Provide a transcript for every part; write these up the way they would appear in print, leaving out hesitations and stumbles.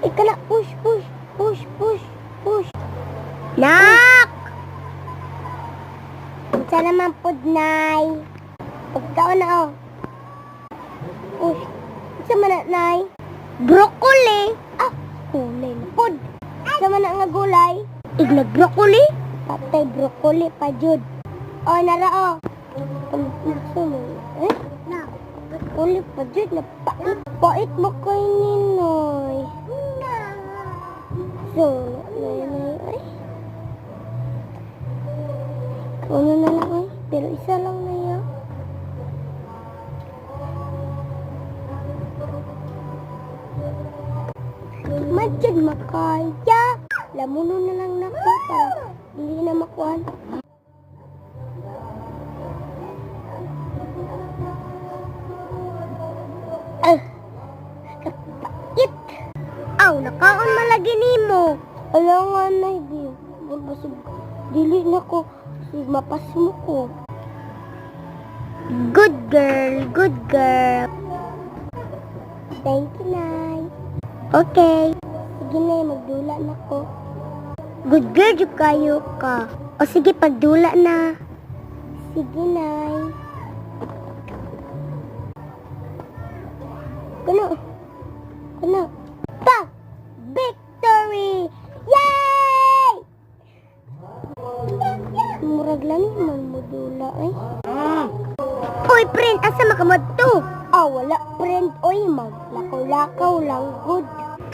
Ika na, push, push, push, push, push. Nak! Unsa naman pod, nay? Pagkaon na, oh. Push. Unsa man na, nay? Broccoli. Ah, gulay na pod. Unsa man na nga gulay? Iglag broccoli? Patay broccoli pa, jud. Oh, nara, oh. Eh? Na, broccoli pa, jud. Napait. Pait mo kay Ninoy. So, Ninoy, ay. Ano na lang, ay. Pero isa lang na yan. Madyan makaya. Lamuno na lang na ko para hindi na makuhan. Kapait. Aw, nakaon malagi nimo. Ala nga na, di. Basig, dili na ko. Basig, mapas mo ko. Good girl, good girl. Thank you, Nay. Okay. Sige na, magdula na ko. Good girl, yung kayo ka. O sige, pagdula na. Sige, Nay. Kuno. Kuno. Pa! Victory! Yay! Murag lang naman mo dula, eh. Uy, friend, asa makamad to? Ah, wala, friend. Uy, maglakaw-lakaw lang, good.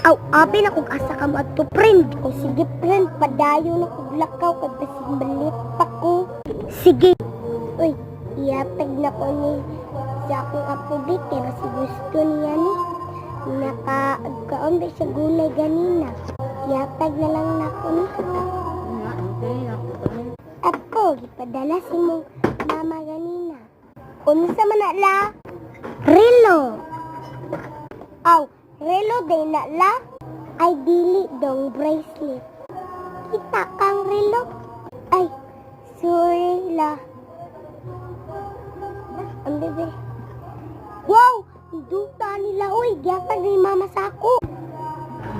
Aw, abi na kung asa ka to, friend. O sige, friend, padayo na kung lakaw, kag basig malit pa ko. Sige. Uy, iyatag na ko ni sa akong apubi, kaya kasi gusto niya ni. Nakaagkaon ba siya gulay ganina. Iyatag na lang na ko ni. Ako, gipadala si mong mama ganina. Unsa man na la? Relo. Aw, relo day na la? Ay dili dong bracelet. Kita kang relo? Ay, sorry la. Ang bebe. Wow! Duta nila, uy. Giyatag ni mama sa ako.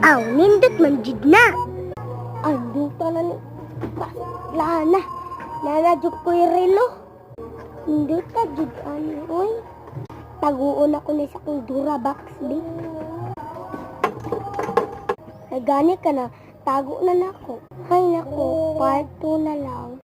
Aw, nindot man jud na. Ay, duta na ni. Lana. Nanadjuk ko yung relo. Nindot ka jud ani, uy. Taguon ako na sa akong Durabox, be. Ay, gani ka na. Tago na nako. Ay, nako. Part 2 na lang.